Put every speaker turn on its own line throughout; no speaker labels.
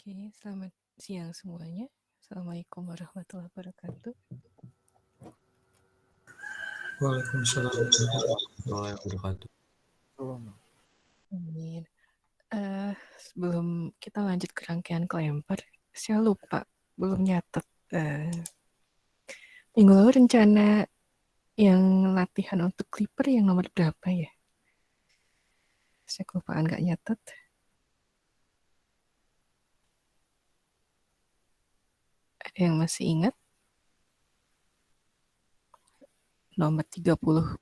Oke, selamat siang semuanya. Assalamualaikum warahmatullahi wabarakatuh.
Waalaikumsalam warahmatullahi wabarakatuh.
Amin. Sebelum kita lanjut ke rangkaian kelempar, saya lupa belum nyatet. Minggu lalu rencana yang latihan untuk clipper yang nomor berapa ya? Saya kelupaan nggak nyatet. Ada yang masih ingat? Nomor 30.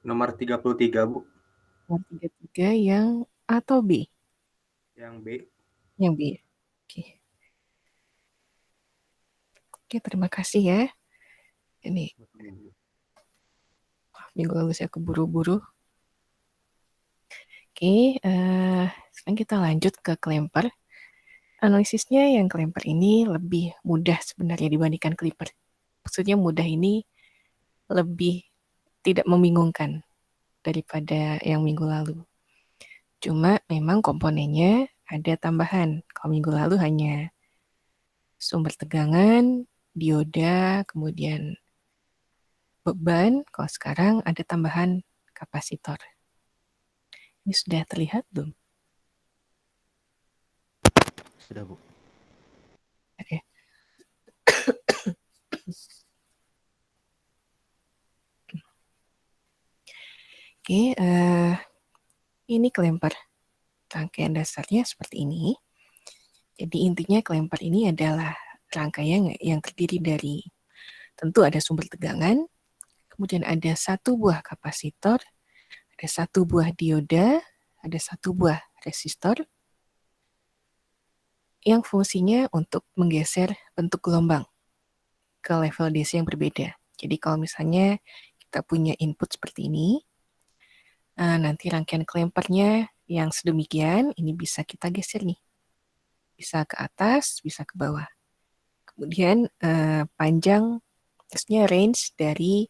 Nomor 33, Bu.
Nomor 33 yang A atau B?
Yang B.
Yang B. Oke, terima kasih ya. Ini minggu lalu saya keburu-buru. Oke, sekarang kita lanjut ke kelempar. Analisisnya yang kelempar ini lebih mudah sebenarnya dibandingkan clipper. Maksudnya mudah ini lebih tidak membingungkan daripada yang minggu lalu. Cuma memang komponennya ada tambahan. Kalau minggu lalu hanya sumber tegangan, dioda, kemudian beban. Kalau sekarang ada tambahan kapasitor. Ini sudah terlihat belum?
Sudah, Bu.
Oke. Oke, ini kelempar. Rangkaian dasarnya seperti ini. Jadi intinya kelempar ini adalah rangkaian yang terdiri dari tentu ada sumber tegangan, kemudian ada satu buah kapasitor, ada satu buah dioda, ada satu buah resistor yang fungsinya untuk menggeser bentuk gelombang ke level DC yang berbeda. Jadi kalau misalnya kita punya input seperti ini, nanti rangkaian kelemparnya yang sedemikian, ini bisa kita geser nih. Bisa ke atas, bisa ke bawah. Kemudian panjang, maksudnya range dari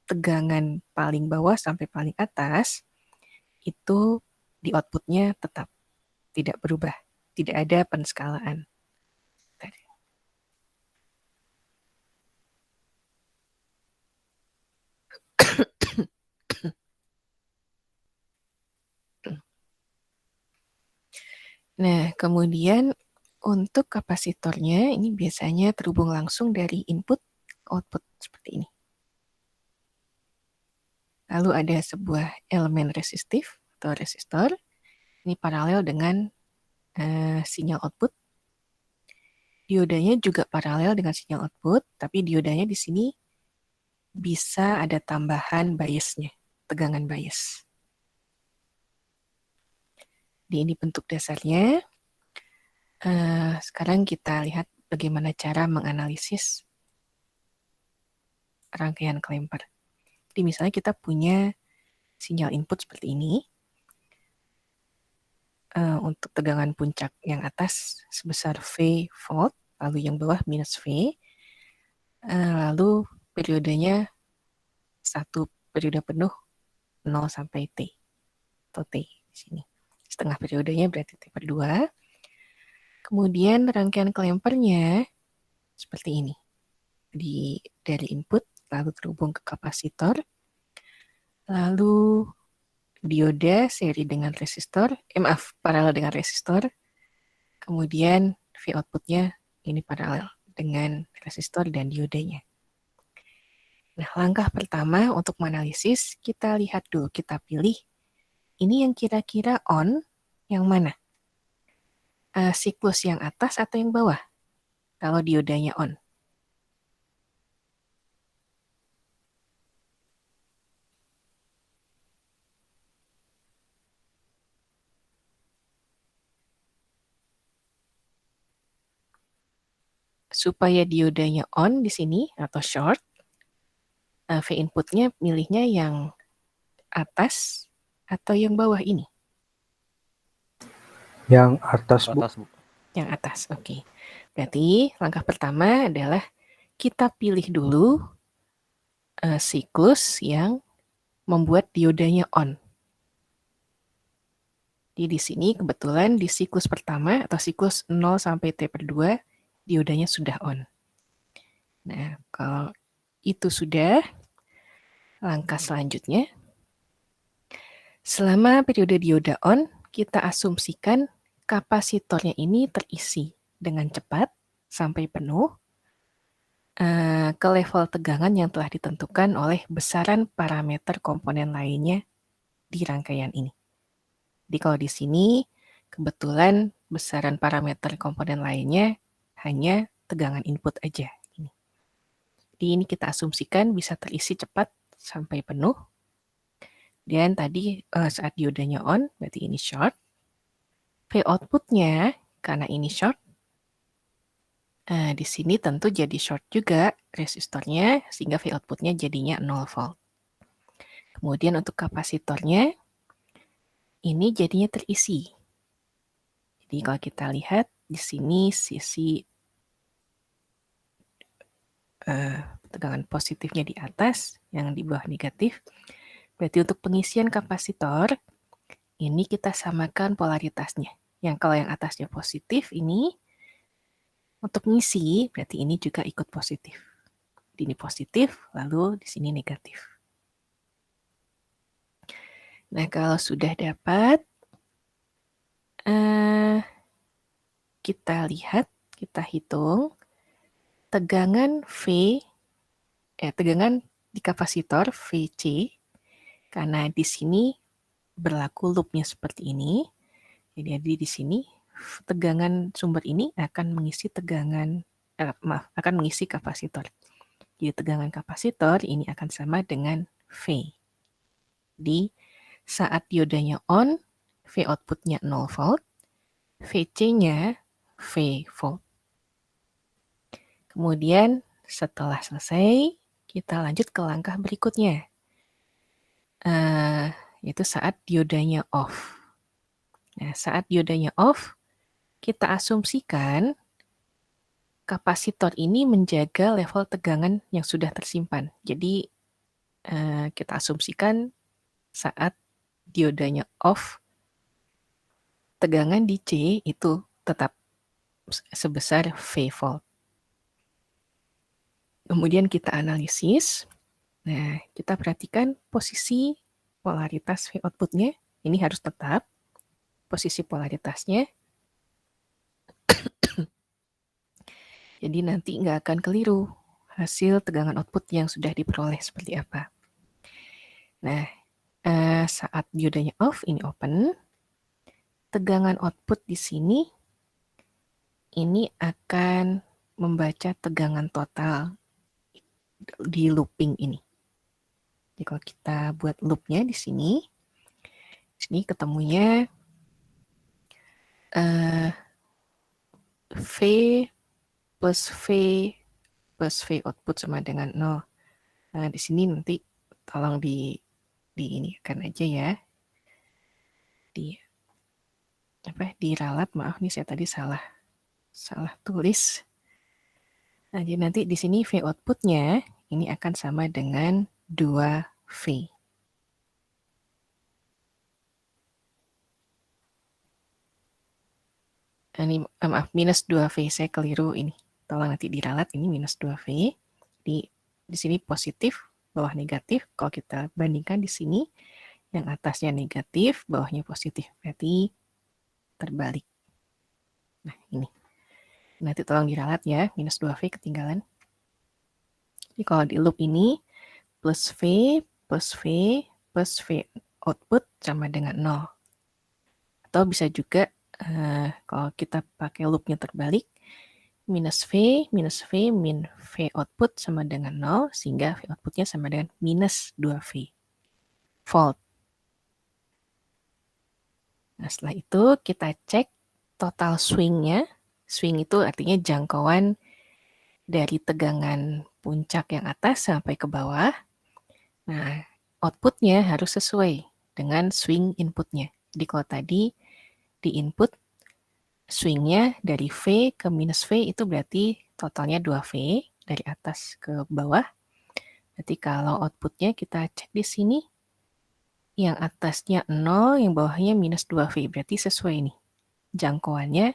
tegangan paling bawah sampai paling atas, itu di outputnya tetap tidak berubah. Tidak ada penskalaan. Nah, kemudian untuk kapasitornya ini biasanya terhubung langsung dari input ke output seperti ini. Lalu ada sebuah elemen resistif atau resistor. Ini paralel dengan sinyal output. Diodanya juga paralel dengan sinyal output, tapi diodanya di sini bisa ada tambahan biasnya, tegangan bias. Di ini bentuk dasarnya. Sekarang kita lihat bagaimana cara menganalisis rangkaian kelempar. Jadi misalnya kita punya sinyal input seperti ini. Untuk tegangan puncak yang atas sebesar V volt, lalu yang bawah minus V. Lalu periodenya satu periode penuh 0 sampai T atau T di sini. Setengah periodenya berarti T per 2. Kemudian rangkaian kelemparnya seperti ini. Dari input lalu terhubung ke kapasitor, lalu dioda seri dengan resistor, paralel dengan resistor, kemudian V outputnya ini paralel dengan resistor dan diodanya. Nah, langkah pertama untuk menganalisis, kita lihat dulu, kita pilih ini yang kira-kira on, yang mana? Siklus yang atas atau yang bawah? Kalau diodanya on. Supaya diodanya on di sini atau short, V inputnya milihnya yang atas atau yang bawah ini?
Yang atas, Bu.
Yang atas, oke. Berarti langkah pertama adalah kita pilih dulu siklus yang membuat diodanya on. Jadi di sini kebetulan di siklus pertama atau siklus 0 sampai T/2 diodanya sudah on. Nah, kalau itu sudah, langkah selanjutnya, selama periode dioda on, kita asumsikan kapasitornya ini terisi dengan cepat sampai penuh ke level tegangan yang telah ditentukan oleh besaran parameter komponen lainnya di rangkaian ini. Jadi kalau di sini kebetulan besaran parameter komponen lainnya hanya tegangan input aja. Jadi ini kita asumsikan bisa terisi cepat sampai penuh. Dan tadi saat diodanya on, berarti ini short. V outputnya, karena ini short, di sini tentu jadi short juga resistornya, sehingga V outputnya jadinya 0 volt. Kemudian untuk kapasitornya, ini jadinya terisi. Jadi kalau kita lihat di sini sisi tegangan positifnya di atas, yang di bawah negatif. Berarti untuk pengisian kapasitor, ini kita samakan polaritasnya. Yang kalau yang atasnya positif ini, untuk mengisi, berarti ini juga ikut positif. Ini positif, lalu di sini negatif. Nah, kalau sudah dapat, kita lihat, kita hitung, tegangan tegangan di kapasitor VC, karena di sini berlaku loopnya seperti ini, jadi di sini tegangan sumber ini akan mengisi akan mengisi kapasitor. Jadi tegangan kapasitor ini akan sama dengan V. Di saat diodanya on, V outputnya 0 volt, VC-nya V volt. Kemudian setelah selesai, kita lanjut ke langkah berikutnya, yaitu saat diodanya off. Nah, saat diodanya off, kita asumsikan kapasitor ini menjaga level tegangan yang sudah tersimpan. Jadi, kita asumsikan saat diodanya off, tegangan di C itu tetap sebesar V volt. Kemudian kita analisis. Nah, kita perhatikan posisi polaritas V outputnya. Ini harus tetap. Posisi polaritasnya. Jadi nanti nggak akan keliru hasil tegangan output yang sudah diperoleh seperti apa. Nah, saat diodanya off, ini open. Tegangan output di sini, ini akan membaca tegangan total di looping ini. Jadi kalau kita buat loopnya di sini ketemunya V plus V output sama dengan 0. Nah, di sini nanti tolong ini kan aja ya. Diralat, maaf nih saya tadi salah tulis. Nah, jadi nanti di sini V outputnya ini akan sama dengan 2V. Ini maaf, minus 2V, saya keliru ini. Tolong nanti diralat, ini minus 2V. Di sini positif, bawah negatif. Kalau kita bandingkan di sini, yang atasnya negatif, bawahnya positif. Berarti terbalik. Nah, ini. Nanti tolong diralat ya, minus 2V ketinggalan. Jadi kalau di loop ini, plus V output sama dengan 0. Atau bisa juga, kalau kita pakai loopnya terbalik, minus V, min V output sama dengan 0, sehingga V outputnya sama dengan minus 2V volt. Nah, setelah itu kita cek total swing-nya. Swing itu artinya jangkauan dari tegangan puncak yang atas sampai ke bawah. Nah, outputnya harus sesuai dengan swing inputnya. Jadi kalau tadi di input swingnya dari V ke minus V itu berarti totalnya 2V dari atas ke bawah. Berarti kalau outputnya kita cek di sini, Yang atasnya 0, yang bawahnya minus 2V. Berarti sesuai nih. Jangkauannya,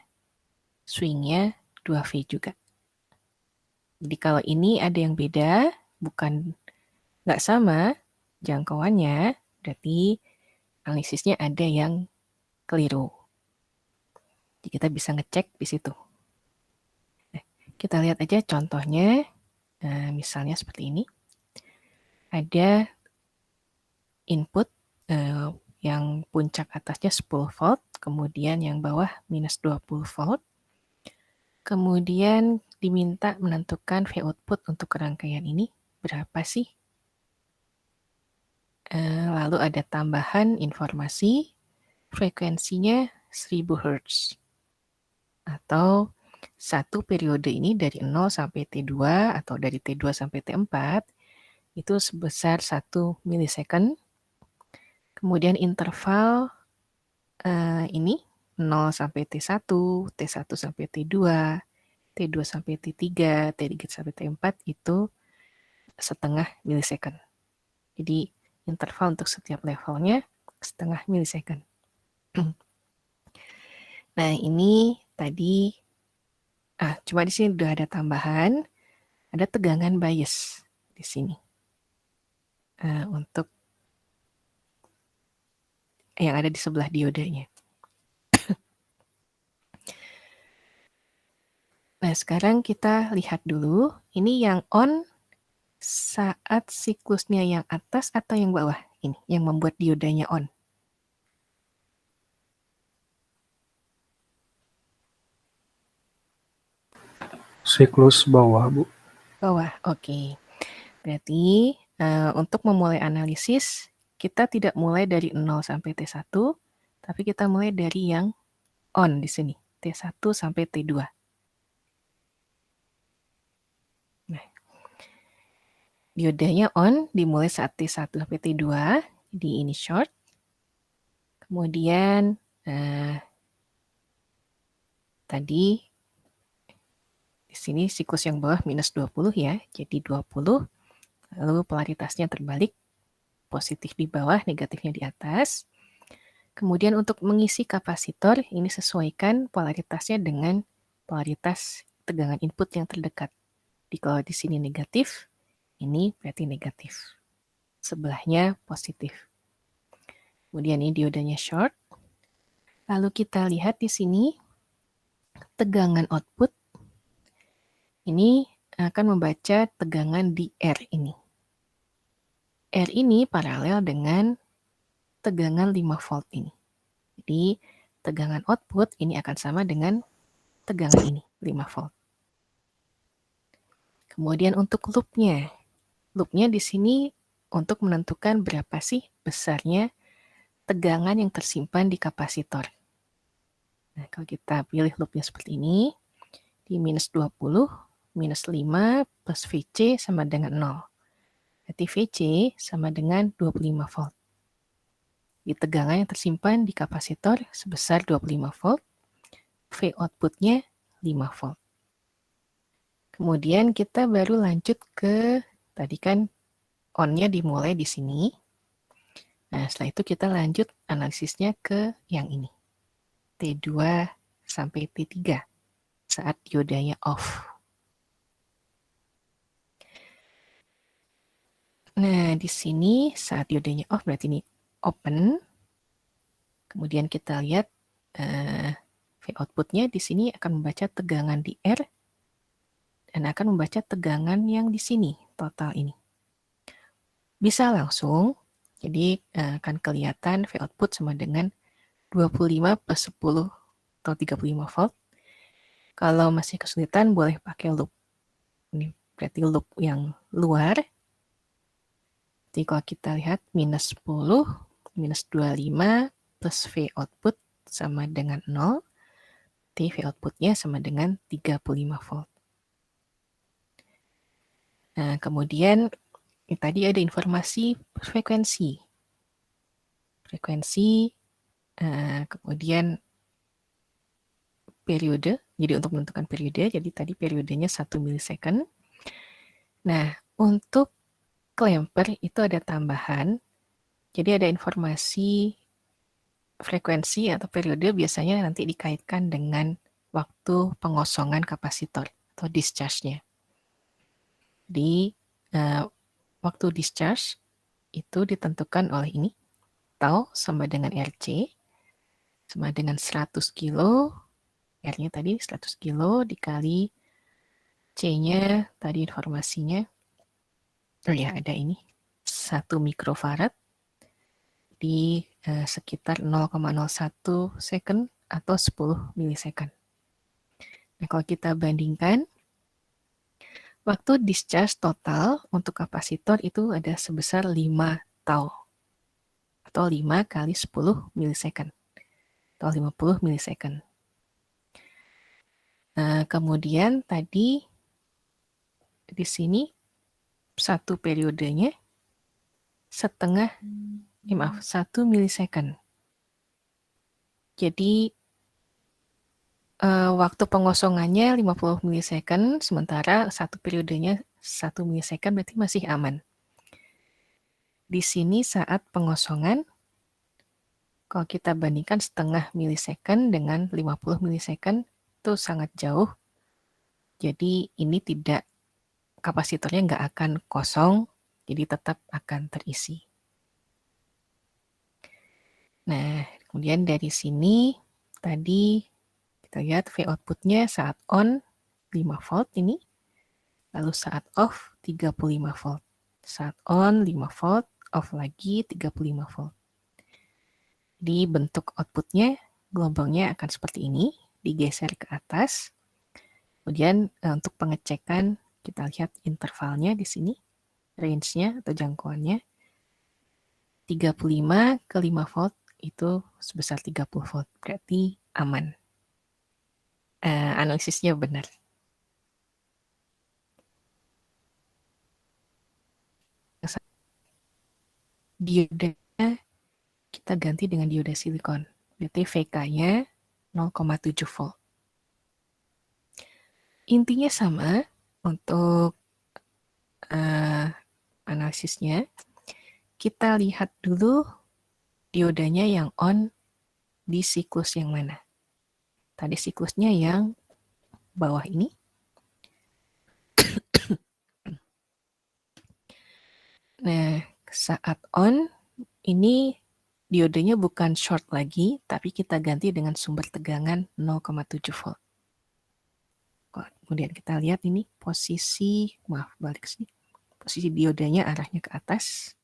swingnya 2V juga. Jadi kalau ini ada yang beda, bukan nggak sama jangkauannya, berarti analisisnya ada yang keliru. Jadi kita bisa ngecek di situ. Nah, kita lihat aja contohnya, misalnya seperti ini. Ada input yang puncak atasnya 10 volt, kemudian yang bawah minus 20 volt. Kemudian diminta menentukan V output untuk rangkaian ini berapa sih? Lalu ada tambahan informasi, frekuensinya 1000 Hz. Atau satu periode ini dari 0 sampai T2 atau dari T2 sampai T4 itu sebesar 1 milisecond. Kemudian interval ini 0 sampai T1, T1 sampai T2, T2 sampai T3, T3 sampai T4 itu setengah milisecond. Jadi interval untuk setiap levelnya setengah milisecond. Nah, ini tadi cuma di sini udah ada tambahan, ada tegangan bias di sini. Untuk yang ada di sebelah diodenya. Nah, sekarang kita lihat dulu, ini yang on saat siklusnya yang atas atau yang bawah? Ini, yang membuat diodanya on.
Siklus bawah, Bu.
Bawah, oke. Berarti untuk memulai analisis, kita tidak mulai dari 0 sampai T1, tapi kita mulai dari yang on di sini, T1 sampai T2. Nah, diodanya on dimulai saat T1 sampai T2, jadi ini short. Kemudian tadi di sini siklus yang bawah minus 20 ya, jadi 20, lalu polaritasnya terbalik, positif di bawah, negatifnya di atas. Kemudian untuk mengisi kapasitor, ini sesuaikan polaritasnya dengan polaritas tegangan input yang terdekat. Jadi kalau di sini negatif, ini berarti negatif. Sebelahnya positif. Kemudian ini diodanya short. Lalu kita lihat di sini, tegangan output ini akan membaca tegangan di R ini. R ini paralel dengan tegangan 5 volt ini. Jadi tegangan output ini akan sama dengan tegangan ini, 5 volt. Kemudian untuk loopnya. Loopnya di sini untuk menentukan berapa sih besarnya tegangan yang tersimpan di kapasitor. Nah, kalau kita pilih loopnya seperti ini, di minus 20, minus 5 plus VC sama dengan 0. Berarti VC sama dengan 25 volt. Di tegangan yang tersimpan di kapasitor sebesar 25 volt, V outputnya 5 volt. Kemudian kita baru lanjut ke, tadi kan on-nya dimulai di sini. Nah, setelah itu kita lanjut analisisnya ke yang ini. T2 sampai T3 saat diodanya off. Nah, di sini saat diodanya off berarti ini open. Kemudian kita lihat V outputnya di sini akan membaca tegangan di R dan akan membaca tegangan yang di sini, total ini. Bisa langsung, jadi akan kelihatan V output sama dengan 25 plus 10 atau 35 volt. Kalau masih kesulitan boleh pakai loop. Ini berarti loop yang luar. Jadi kalau kita lihat minus 10, minus 25 plus V output sama dengan 0. T V outputnya sama dengan 35 volt. Nah, kemudian tadi ada informasi frekuensi. Frekuensi, kemudian periode. Jadi untuk menentukan periode, jadi tadi periodenya 1 milisecond. Nah, untuk clamper itu ada tambahan. Jadi ada informasi frekuensi atau periode biasanya nanti dikaitkan dengan waktu pengosongan kapasitor atau discharge-nya. Di waktu discharge itu ditentukan oleh ini, tau sama dengan RC, sama dengan 100 kilo, R-nya tadi 100 kilo dikali C-nya tadi informasinya, oh ya ada ini, 1 mikrofarad di sekitar 0,01 second atau 10 milisecond. Nah, kalau kita bandingkan, waktu discharge total untuk kapasitor itu ada sebesar 5 tau, atau 5 kali 10 milisecond, atau 50 milisecond. Kemudian tadi di sini satu periodenya setengah, maaf, 1 milisecond. Jadi waktu pengosongannya 50 milisecond, sementara satu periodenya 1 milisecond berarti masih aman. Di sini saat pengosongan, kalau kita bandingkan setengah milisecond dengan 50 milisecond, itu sangat jauh. Jadi ini tidak, kapasitornya nggak akan kosong, jadi tetap akan terisi. Nah, kemudian dari sini, tadi kita lihat V output-nya saat on 5 volt ini, lalu saat off 35 volt. Saat on 5 volt, off lagi 35 volt. Di bentuk output-nya, gelombangnya akan seperti ini, digeser ke atas. Kemudian untuk pengecekan, kita lihat intervalnya di sini, range-nya atau jangkauannya. 35 ke 5 volt itu sebesar 30 volt, berarti aman. Analisisnya benar. Diodanya kita ganti dengan dioda silikon, berarti VK-nya 0,7 volt. Intinya sama untuk analisisnya. Kita lihat dulu diodanya yang on di siklus yang mana. Tadi siklusnya yang bawah ini. Nah, saat on, ini diodenya bukan short lagi, tapi kita ganti dengan sumber tegangan 0,7 volt. Kemudian kita lihat ini posisi, balik sini. Posisi diodanya arahnya ke atas.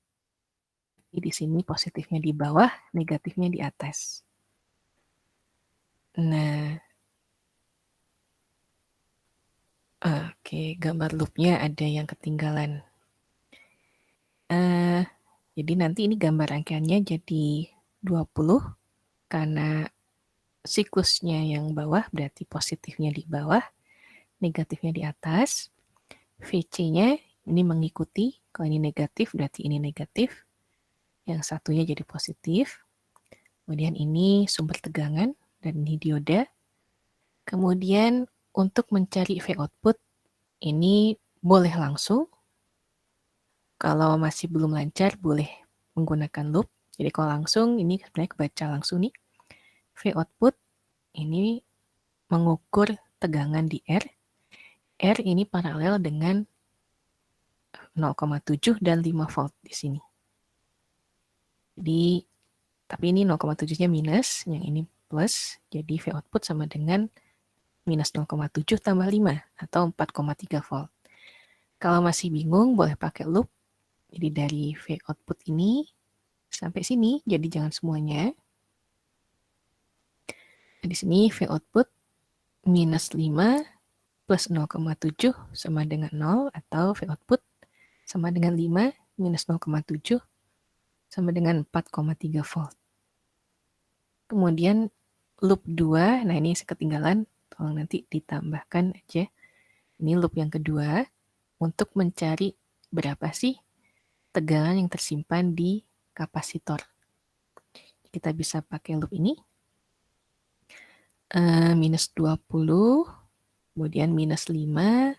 Di sini positifnya di bawah, negatifnya di atas. Nah, oke, gambar loopnya ada yang ketinggalan. Jadi nanti ini gambar rangkaiannya jadi 20, karena siklusnya yang bawah berarti positifnya di bawah, negatifnya di atas. VC-nya ini mengikuti, kalau ini negatif berarti ini negatif, yang satunya jadi positif. Kemudian ini sumber tegangan, dan ini dioda. Kemudian untuk mencari V output, ini boleh langsung. Kalau masih belum lancar, boleh menggunakan loop. Jadi kalau langsung, ini sebenarnya kebaca langsung nih. V output ini mengukur tegangan di R. R ini paralel dengan 0,7 dan 5 volt di sini. Jadi, tapi ini 0,7-nya minus, yang ini plus. Jadi V output sama dengan minus 0,7 tambah 5, atau 4,3 volt. Kalau masih bingung, boleh pakai loop. Jadi dari V output ini sampai sini, jadi jangan semuanya. Di sini V output minus 5 plus 0,7 sama dengan 0, atau V output sama dengan 5 minus 0,7 sama dengan 4,3 volt. Kemudian loop 2, nah ini ketinggalan, tolong nanti ditambahkan aja. Ini loop yang kedua, untuk mencari berapa sih tegangan yang tersimpan di kapasitor. Kita bisa pakai loop ini. Minus 20, kemudian minus 5,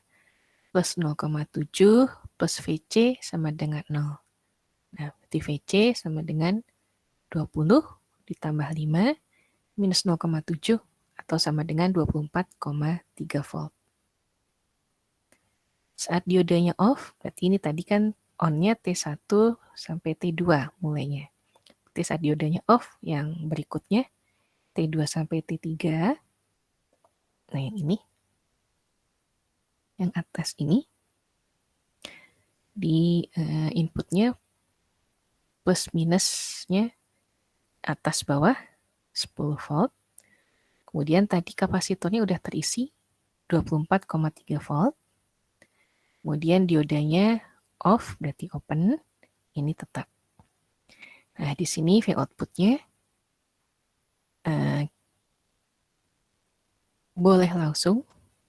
plus 0,7, plus VC sama dengan 0. Nah, induktif VC sama dengan 20 ditambah 5 minus 0,7 atau sama dengan 24,3 volt. Saat diodenya off, berarti ini tadi kan on-nya T1 sampai T2 mulainya. Berarti saat diodenya off, yang berikutnya T2 sampai T3, nah yang ini, yang atas ini, di inputnya plus minusnya atas bawah 10 volt. Kemudian tadi kapasitornya udah terisi 24,3 volt. Kemudian diodanya off, berarti open, ini tetap. Nah, di sini V outputnya boleh langsung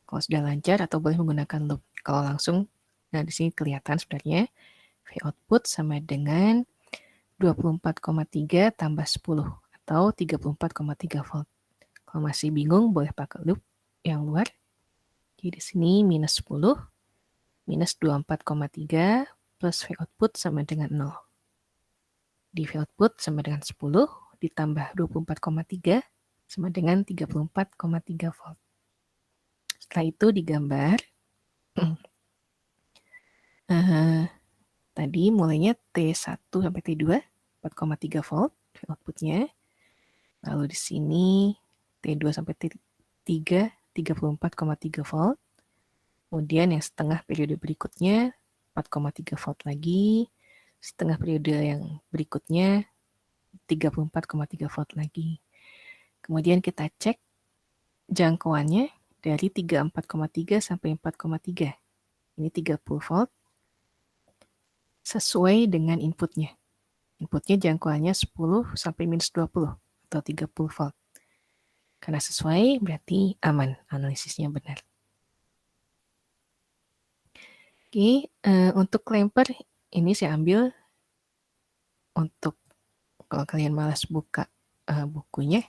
kalau sudah lancar atau boleh menggunakan loop. Kalau langsung, nah di sini kelihatan sebenarnya V output sama dengan 24,3 tambah 10 atau 34,3 volt. Kalau masih bingung boleh pakai loop yang luar. Jadi di sini minus 10 minus 24,3 plus V output sama dengan 0. Di V output sama dengan 10 ditambah 24,3 sama dengan 34,3 volt. Setelah itu digambar. Tadi mulainya T1 sampai T2 4,3 volt outputnya. Lalu di sini T2 sampai T3 34,3 volt. Kemudian yang setengah periode berikutnya 4,3 volt lagi. Setengah periode yang berikutnya 34,3 volt lagi. Kemudian kita cek jangkauannya dari 34,3 sampai 4,3. Ini 30 volt sesuai dengan inputnya. Inputnya jangkauannya 10 sampai minus 20 atau 30 volt. Karena sesuai berarti aman, analisisnya benar. Oke, untuk clamper ini saya ambil untuk kalau kalian malas buka bukunya.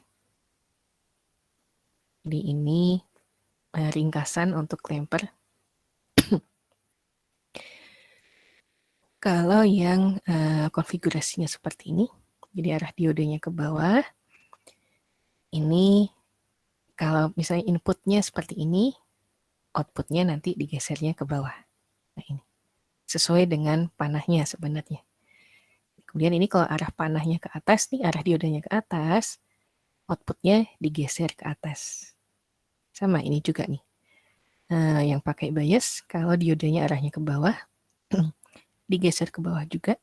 Jadi ini ringkasan untuk clamper. Kalau yang konfigurasinya seperti ini, jadi arah diodenya ke bawah, ini kalau misalnya inputnya seperti ini, outputnya nanti digesernya ke bawah. Nah ini, sesuai dengan panahnya sebenarnya. Kemudian ini kalau arah panahnya ke atas nih, arah diodenya ke atas, outputnya digeser ke atas. Sama ini juga nih. Yang pakai bias, kalau diodenya arahnya ke bawah, digeser ke bawah juga.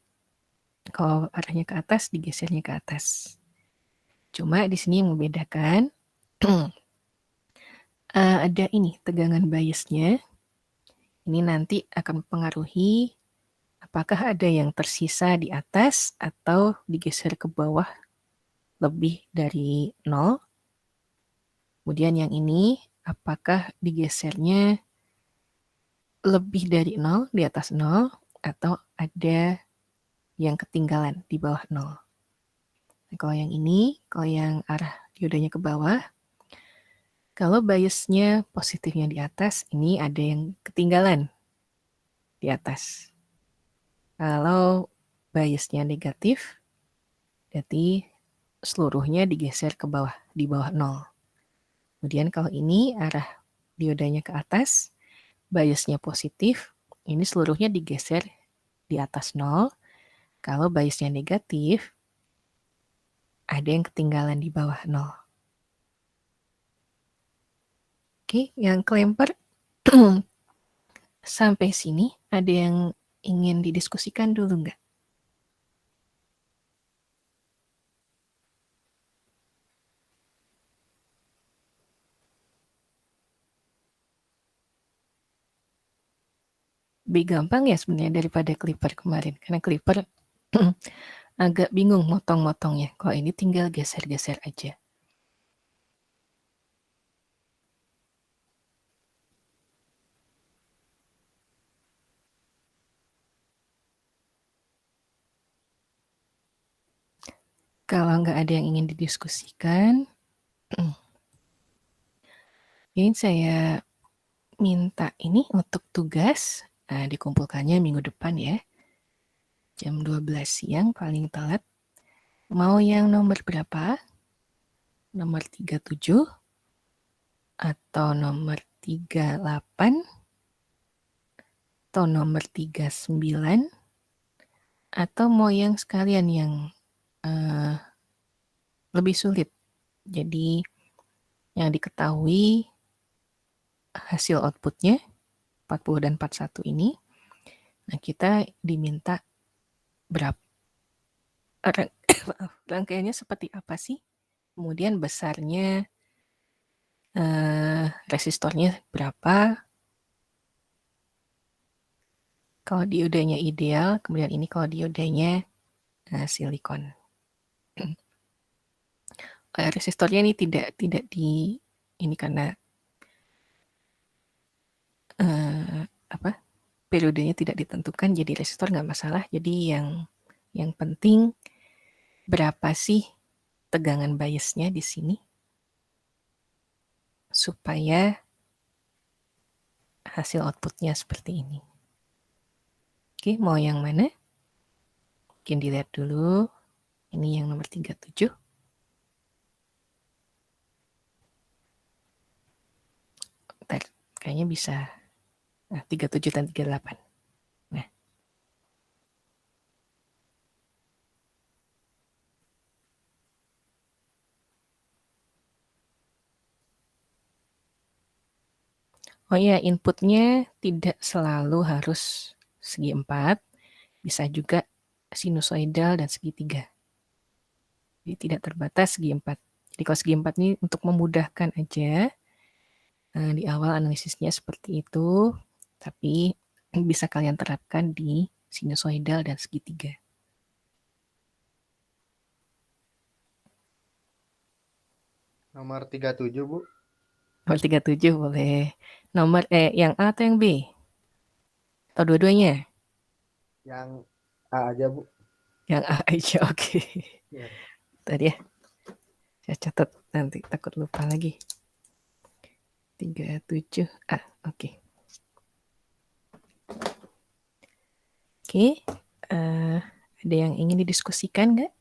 Kalau arahnya ke atas, digesernya ke atas. Cuma di sini yang membedakan, ada ini, tegangan biasnya. Ini nanti akan mempengaruhi apakah ada yang tersisa di atas atau digeser ke bawah lebih dari 0. Kemudian yang ini, apakah digesernya lebih dari 0, di atas 0, atau ada yang ketinggalan di bawah 0. Nah, kalau yang ini, kalau yang arah diodanya ke bawah, kalau biasnya positifnya di atas, ini ada yang ketinggalan di atas. Kalau biasnya negatif, berarti seluruhnya digeser ke bawah, di bawah 0. Kemudian kalau ini arah diodanya ke atas, biasnya positif, ini seluruhnya digeser di atas 0. Kalau biasnya negatif, ada yang ketinggalan di bawah 0. Oke, yang clamper sampai sini ada yang ingin didiskusikan dulu nggak? Lebih gampang ya sebenarnya daripada clipper kemarin. Karena clipper agak bingung motong-motongnya. Kalau ini tinggal geser-geser aja. Kalau nggak ada yang ingin didiskusikan, ini saya minta ini untuk tugas, dikumpulkannya minggu depan ya. jam 12 siang paling telat. Mau yang nomor berapa? Nomor 37 atau nomor 38 atau nomor 39 atau mau yang sekalian yang lebih sulit. Jadi yang diketahui hasil outputnya 40 dan 41 ini. Nah, kita diminta berapa rangkaiannya seperti apa sih? Kemudian besarnya resistornya berapa? Kalau diodenya ideal, kemudian ini kalau diodenya silikon. Resistornya ini tidak di ini karena periodenya tidak ditentukan, jadi resistor nggak masalah. Jadi yang penting berapa sih tegangan biasnya di sini supaya hasil outputnya seperti ini. Oke, mau yang mana? Mungkin dilihat dulu. Ini yang nomor 37. Bentar, kayaknya bisa. Nah, 37 dan 38. Nah. Oh iya, inputnya tidak selalu harus segi 4. Bisa juga sinusoidal dan segitiga. Jadi tidak terbatas segi 4. Jadi kalau segi 4 ini untuk memudahkan aja, di awal analisisnya seperti itu, tapi bisa kalian terapkan di sinusoidal dan segitiga.
Nomor 37, Bu.
Nomor 37 boleh. Nomor yang A atau yang B? Atau dua-duanya?
Yang A aja, Bu.
Yang A aja, oke.
Ya.
Tadi ya. Saya catat nanti takut lupa lagi. 37 A, oke. Oke, ada yang ingin didiskusikan nggak?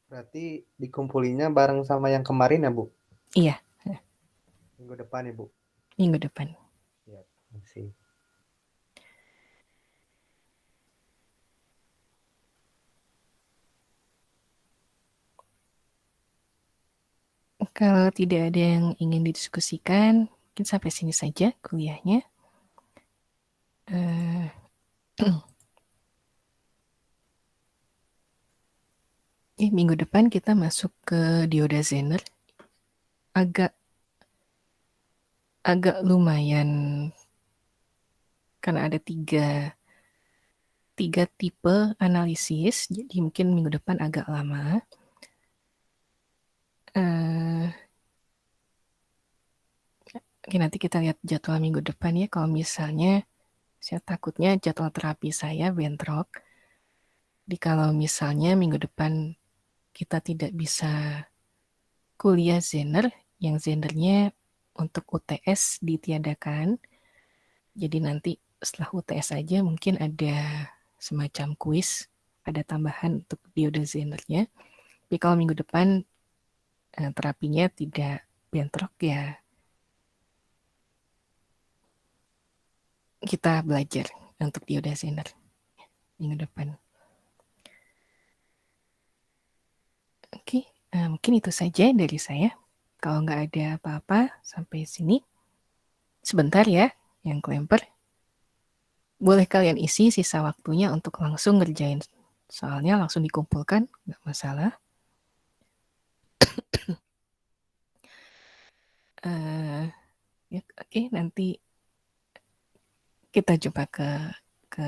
Berarti dikumpulinya bareng sama yang kemarin ya, Bu?
Iya.
Minggu depan ya, Bu?
Minggu depan.
Ya, masih.
Kalau tidak ada yang ingin didiskusikan, mungkin sampai sini saja kuliahnya. Minggu depan kita masuk ke dioda Zener. Agak lumayan karena ada tiga tipe analisis, jadi mungkin minggu depan agak lama. Oke, nanti kita lihat jadwal minggu depan ya. Kalau misalnya saya takutnya jadwal terapi saya bentrok. Jadi kalau misalnya minggu depan kita tidak bisa kuliah Zener, yang Zenernya untuk UTS ditiadakan. Jadi nanti setelah UTS aja mungkin ada semacam kuis, ada tambahan untuk dioda Zenernya. Tapi kalau minggu depan terapinya tidak bentrok ya, kita belajar untuk dioda Zener minggu depan. Oke, mungkin itu saja dari saya. Kalau nggak ada apa-apa sampai sini, sebentar ya yang kelemper. Boleh kalian isi sisa waktunya untuk langsung ngerjain soalnya, langsung dikumpulkan, nggak masalah. Ya, oke, nanti kita jumpa ke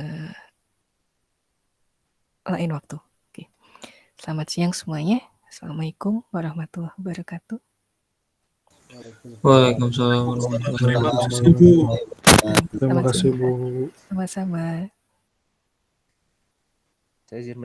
lain waktu. Oke. Selamat siang semuanya. Assalamualaikum warahmatullahi wabarakatuh.
Waalaikumsalam warahmatullahi wabarakatuh.
Terima kasih, Bu.
Sama-sama.
Saya izin